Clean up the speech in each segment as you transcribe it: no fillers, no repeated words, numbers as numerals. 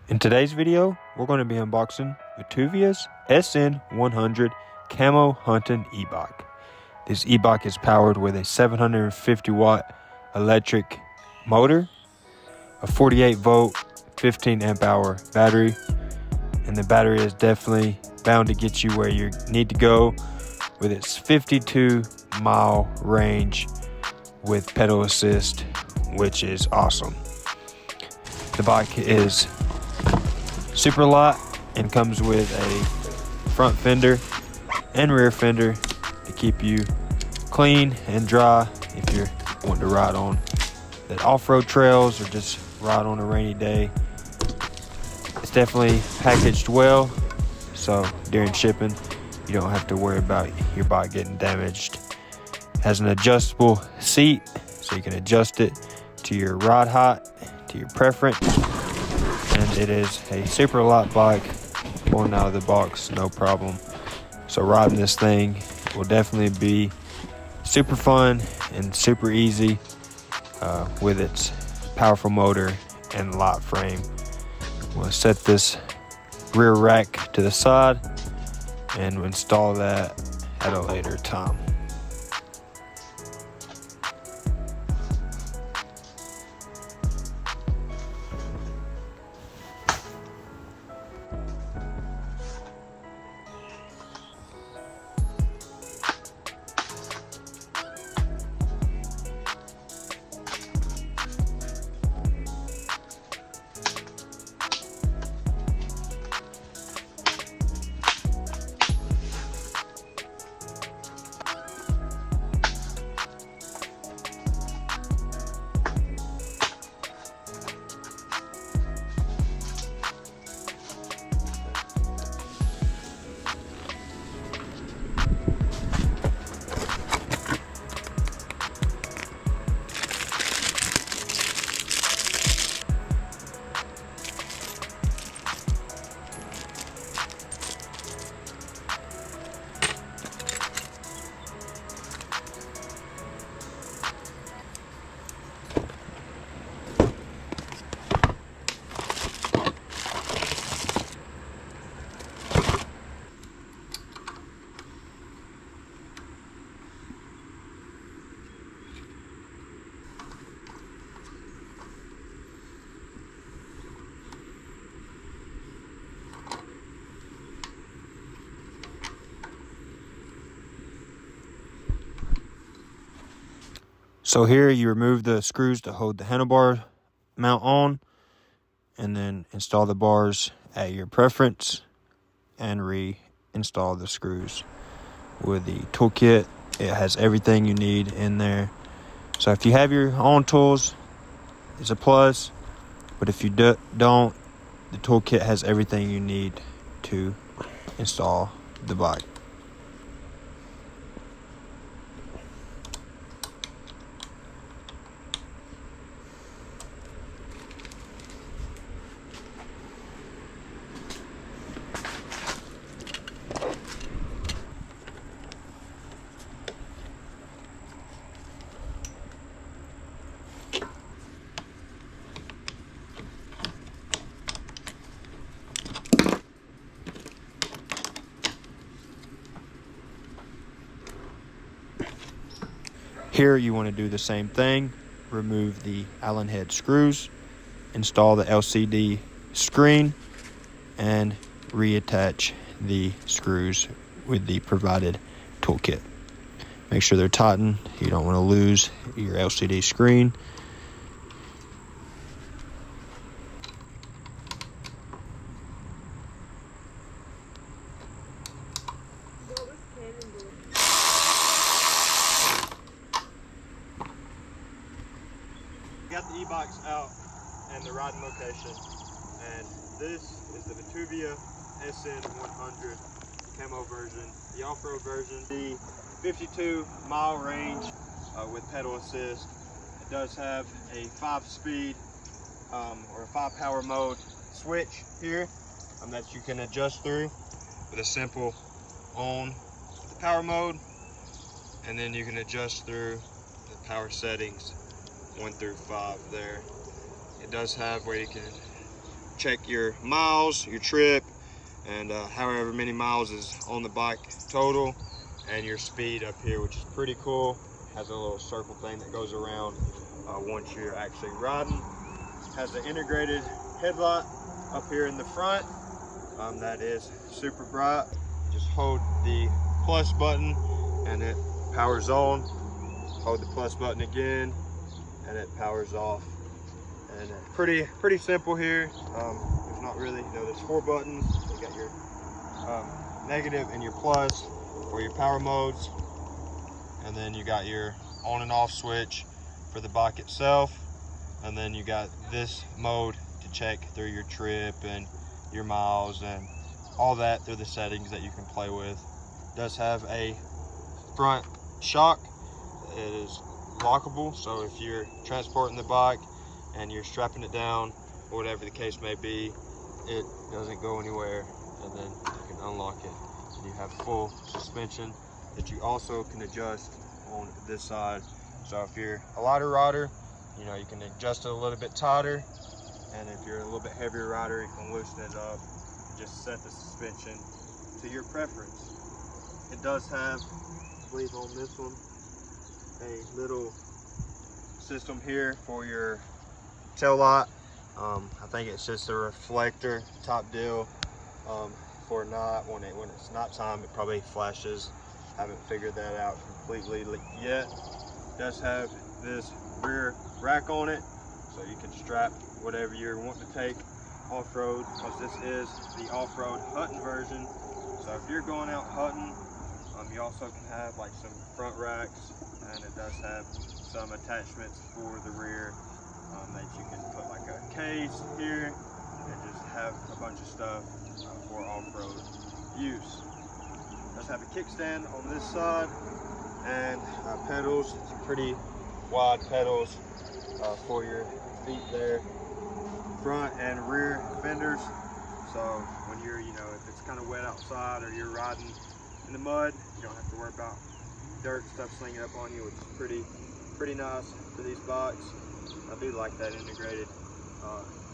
In today's video, we're going to be unboxing Vtuvia's SN100 Camo Hunting e-bike. This e-bike is powered with a 750 watt electric motor, a 48 volt, 15 amp hour battery, and the battery is definitely bound to get you where you need to go with its 52-mile range with pedal assist, which is awesome. The bike is super light and comes with a front fender and rear fender to keep you clean and dry if you're wanting to ride on the off-road trails or just ride on a rainy day. It's definitely packaged well, so during shipping you don't have to worry about your bike getting damaged. It has an adjustable seat so you can adjust it to your ride height, to your preference. And it is a super light bike, pulling out of the box, no problem. So riding this thing will definitely be super fun and super easy with its powerful motor and light frame. We'll set this rear rack to the side and install that at a later time. So here you remove the screws to hold the handlebar mount on, and then install the bars at your preference and reinstall the screws. With the toolkit, it has everything you need in there. So if you have your own tools, it's a plus, but if you don't, the toolkit has everything you need to install the bike. Here you want to do the same thing. Remove the Allen head screws, install the LCD screen, and reattach the screws with the provided toolkit. Make sure they're tightened. You don't want to lose your LCD screen. Got the e-bikes out and the riding location, and this is the Vtuvia SN100 Camo version, the off-road version, the 52-mile range with pedal assist. It does have a 5-speed or a 5-power mode switch here that you can adjust through with a simple on the power mode, and then you can adjust through the power settings 1 through 5 there. It does have where you can check your miles, your trip, and however many miles is on the bike total, and your speed up here, which is pretty cool. Has a little circle thing that goes around once you're actually riding. Has an integrated headlight up here in the front that is super bright. Just hold the plus button and it powers on. Hold the plus button again and it powers off. And pretty simple here. There's not really, you know, there's 4 buttons. You got your negative and your plus or your power modes, and then you got your on and off switch for the bike itself, and then you got this mode to check through your trip and your miles and all that through the settings that you can play with. It does have a front shock. It is lockable, so if you're transporting the bike and you're strapping it down or whatever the case may be, it doesn't go anywhere, and then you can unlock it. And you have full suspension that you also can adjust on this side. So if you're a lighter rider, you know, you can adjust it a little bit tighter, and if you're a little bit heavier rider, you can loosen it up. Just set the suspension to your preference. It does have, I believe on this one, a little system here for your tail light. I think it's just a reflector type deal for night. When it's nighttime, it probably flashes. Haven't figured that out completely yet. It does have this rear rack on it, so you can strap whatever you're wanting to take off-road, because this is the off-road hunting version. So if you're going out hunting, you also can have like some front racks, and it does have some attachments for the rear that you can put like a case here and just have a bunch of stuff for off-road use. It does have a kickstand on this side and pedals, some pretty wide pedals for your feet there, front and rear fenders. So when you're, you know, if it's kind of wet outside or you're riding in the mud, you don't have to worry about dirt and stuff slinging up on you, which is pretty nice for these bikes. I do like that integrated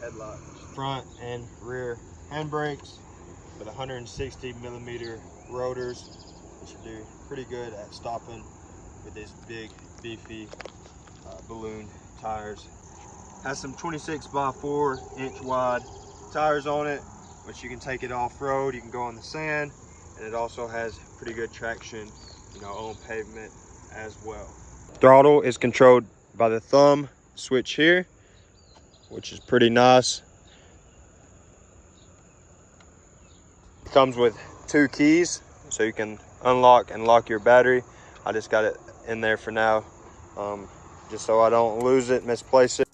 headlight. Front and rear handbrakes with 160mm rotors, which should do pretty good at stopping with these big beefy balloon tires. Has some 26 by 4 inch wide tires on it, which you can take it off-road, you can go on the sand, and it also has pretty good traction, you know, on pavement as well. Throttle is controlled by the thumb switch here, which is pretty nice. It comes with 2 keys, so you can unlock and lock your battery. I just got it in there for now, just so I don't lose it, misplace it.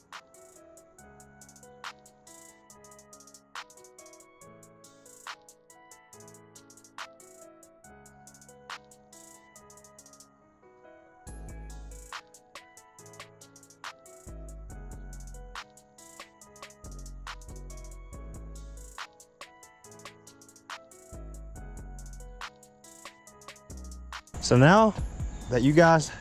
So now that you guys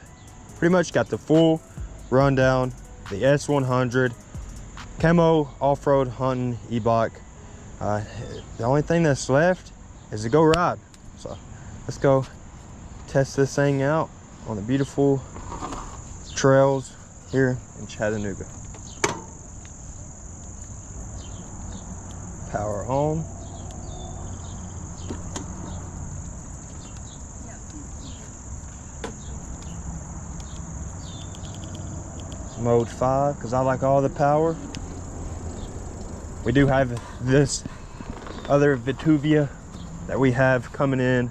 pretty much got the full rundown, the S100 Camo off-road hunting e-bike, the only thing that's left is to go ride. So let's go test this thing out on the beautiful trails here in Chattanooga. Power on. Mode 5, because I like all the power. We do have this other Vtuvia that we have coming in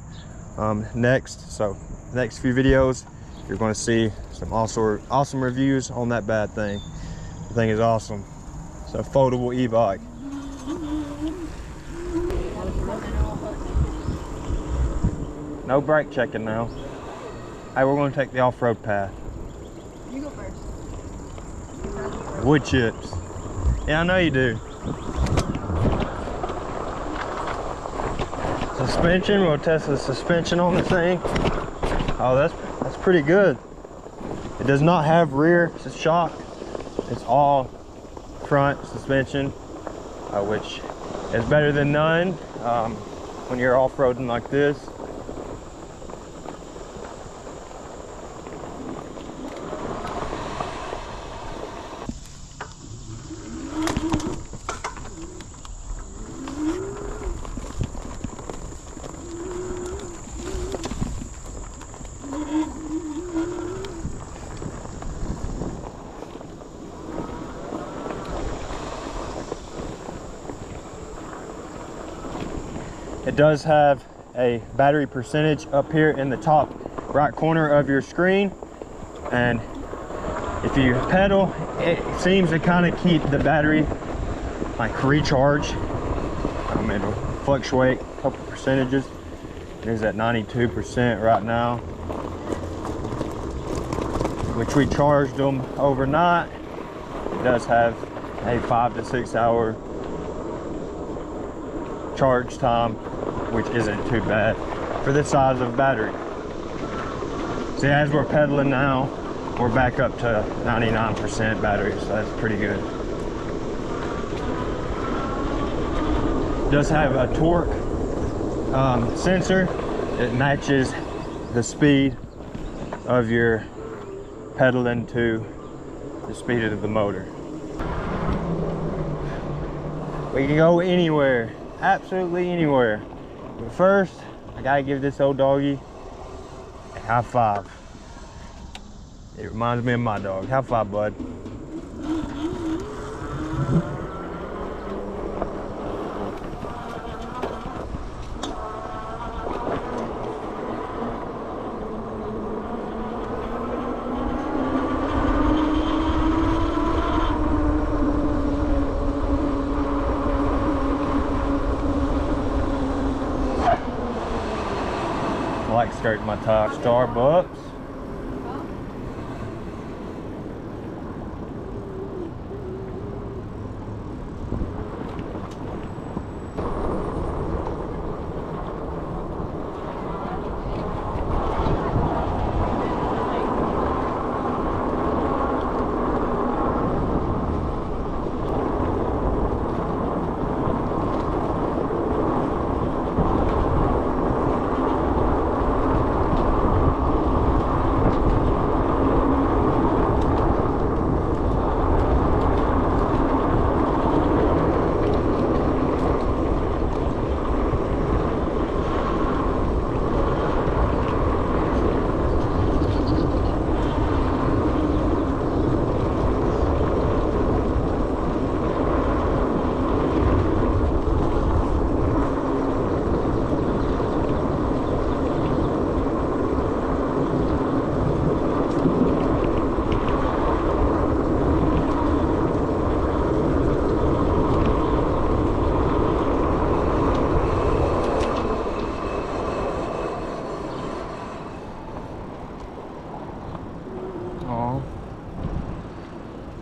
next. So the next few videos, you're going to see some awesome reviews on that bad thing. The thing is awesome. It's a foldable e-bike. No brake checking now. Hey, we're going to take the off-road path. You go first. Wood chips. Yeah, I know you do. Suspension, we'll test the suspension on the thing. Oh, that's pretty good. It does not have rear shock. It's all front suspension. which is better than none when you're off-roading like this. It does have a battery percentage up here in the top right corner of your screen, and if you pedal, it seems to kind of keep the battery like recharge. It'll fluctuate a couple percentages. It is at 92% right now, which we charged them overnight. It does have a 5 to 6 hour charge time, which isn't too bad for this size of battery. See, as we're pedaling now, we're back up to 99% battery, so that's pretty good. It does have a torque sensor. It matches the speed of your pedaling to the speed of the motor. We can go anywhere, absolutely anywhere. But first, I gotta give this old doggy a high five. It reminds me of my dog. High five, bud. I like skirting my top. Starbucks.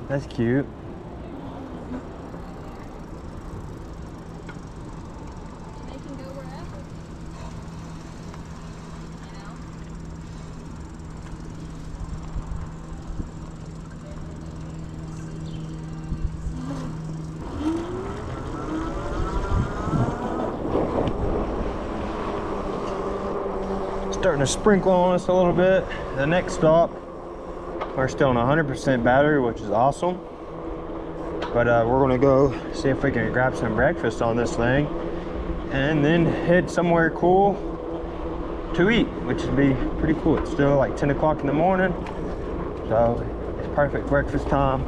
That's cute. They can go wherever. Starting to sprinkle on us a little bit. The next stop, we're still on 100% battery, which is awesome. But we're gonna go see if we can grab some breakfast on this thing and then head somewhere cool to eat, which would be pretty cool. It's still like 10 o'clock in the morning, so it's perfect breakfast time.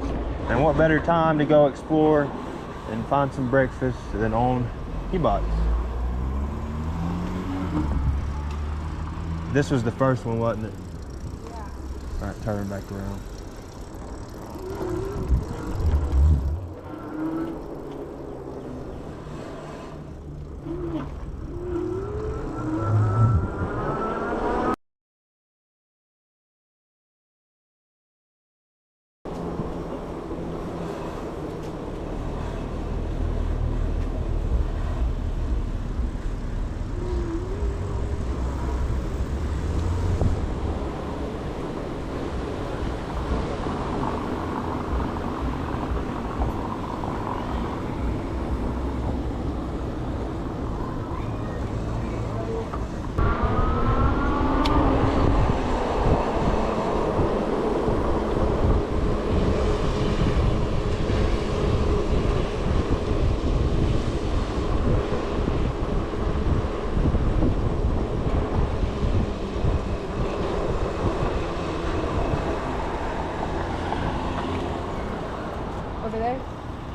And what better time to go explore and find some breakfast than on e-bikes. This was the first one, wasn't it? Yeah. All right, turn back around.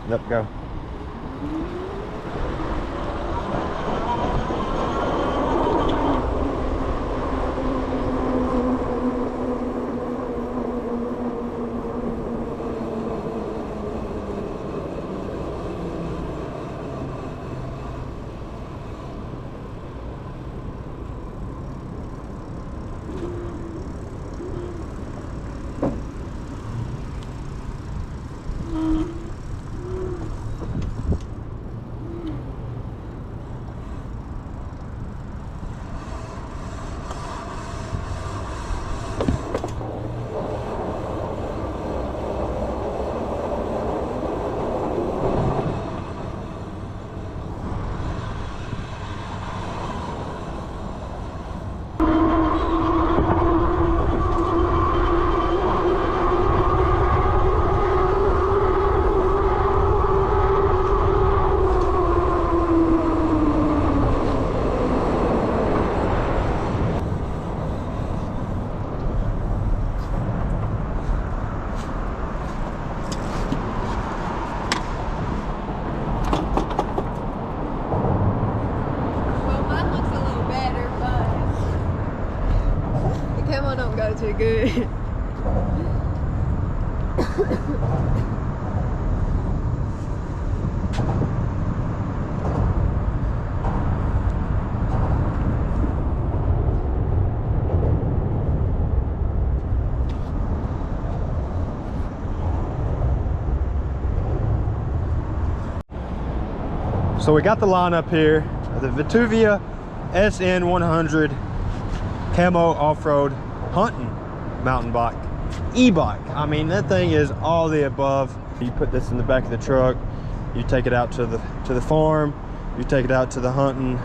Yep, go. Well, mine looks a little better, but the Camo don't go too good. So we got the line up here, the Vtuvia SN100 Camo off-road hunting mountain bike, e-bike. I mean, that thing is all the above. You put this in the back of the truck, you take it out to the farm, you take it out to the hunting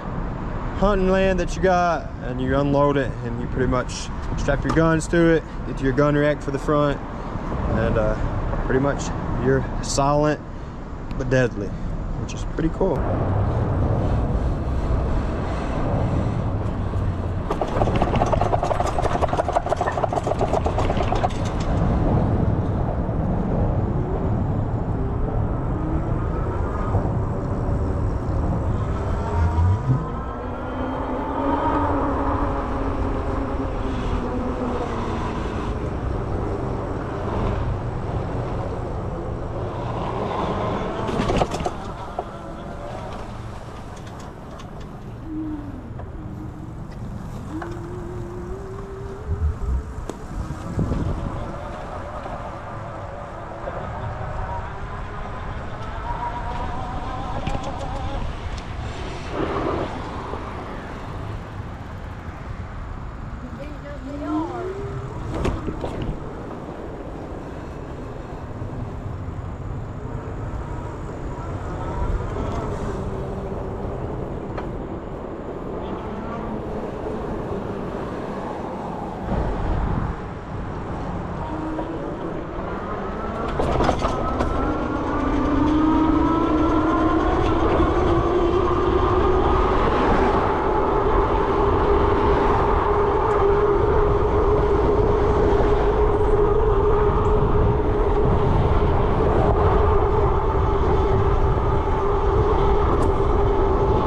land that you got, and you unload it, and you pretty much strap your guns to it, get your gun rack for the front, and pretty much you're silent but deadly, which is pretty cool.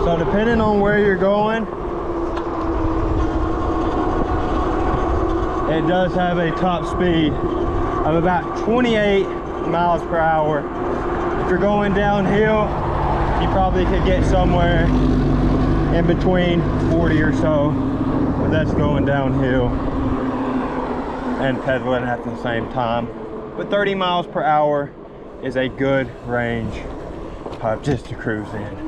So depending on where you're going, it does have a top speed of about 28 miles per hour. If you're going downhill, you probably could get somewhere in between 40 or so, but that's going downhill and pedaling at the same time. But 30 miles per hour is a good range just to cruise in.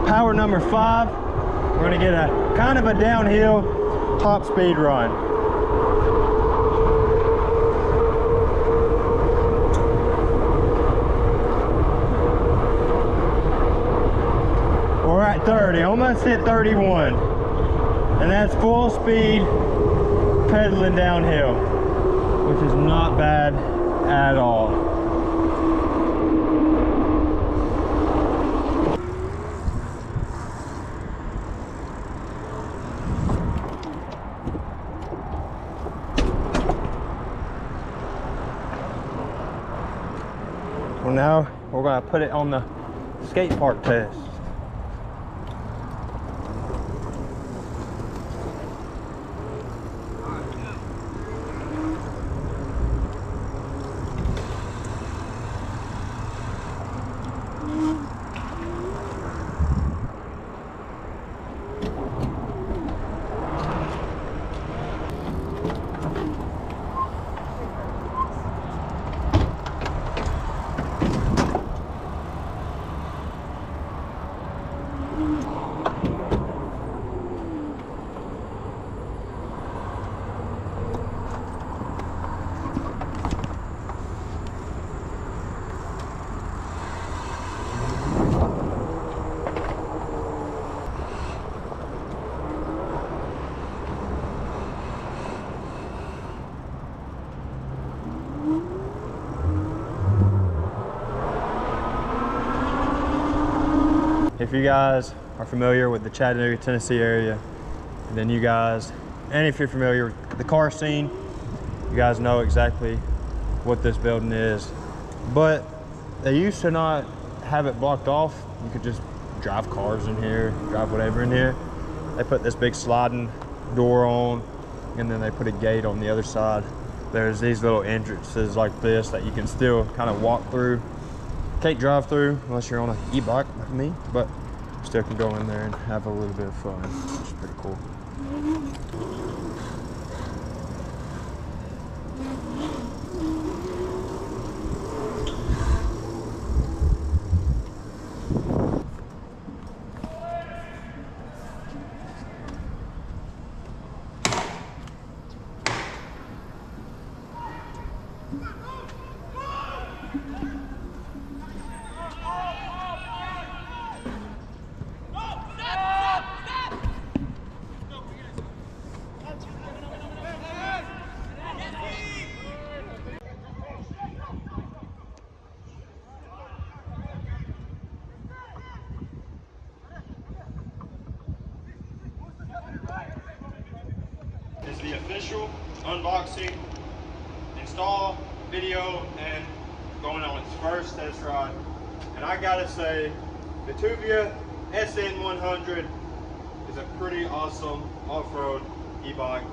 Power number 5, we're gonna get a kind of a downhill top speed run. We're at 30, almost hit 31. And that's full speed pedaling downhill, which is not bad at all. put it on the skate park test. If you guys are familiar with the Chattanooga, Tennessee area, and then you guys, and if you're familiar with the car scene, you guys know exactly what this building is. But they used to not have it blocked off. You could just drive cars in here, drive whatever in here. They put this big sliding door on, and then they put a gate on the other side. There's these little entrances like this that you can still kind of walk through. Can't drive through unless you're on an e-bike like me, but still can go in there and have a little bit of fun, which is pretty cool. Is the official unboxing, install video, and going on its first test ride. And I gotta say, the Vtuvia SN100 is a pretty awesome off-road e-bike.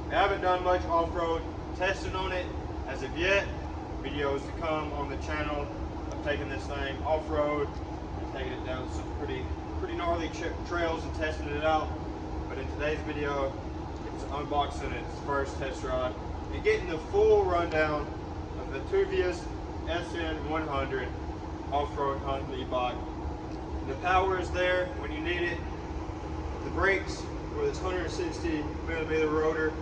I haven't done much off-road testing on it as of yet. Videos to come on the channel of taking this thing off-road and taking it down some pretty gnarly trails and testing it out. But in today's video, it's unboxing its first test ride and getting the full rundown of the Vtuvia's SN100 off-road hunting e-bike. The power is there when you need it. The brakes with its 160mm rotor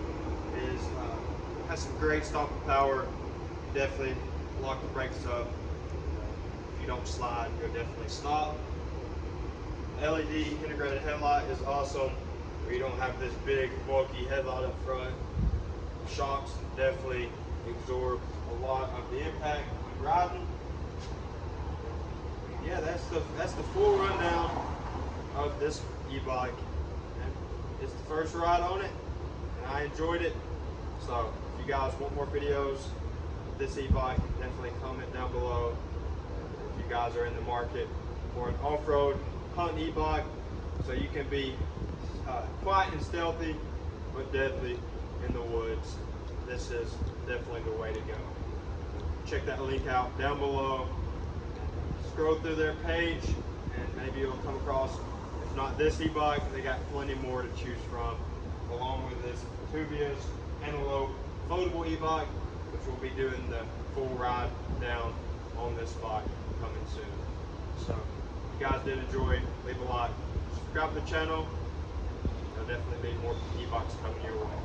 has some great stopping power. Definitely lock the brakes up. If you don't slide, you'll definitely stop. LED integrated headlight is awesome. Where you don't have this big bulky headlight up front. Shocks definitely absorb a lot of the impact when riding. Yeah, that's the full rundown of this e-bike. It's the first ride on it, and I enjoyed it. So if you guys want more videos of this e-bike, definitely comment down below. If you guys are in the market for an off-road hunting e-bike, so you can be quiet and stealthy, but deadly in the woods, this is definitely the way to go. Check that link out down below. Scroll through their page, and maybe you'll come across, if not this e-bike, they got plenty more to choose from, along with this Vtuvia's Antelope foldable e-bike, which we'll be doing the full ride down on this bike coming soon. So if you guys did enjoy, leave a like, subscribe to the channel. There'll definitely be more e-bikes coming your way.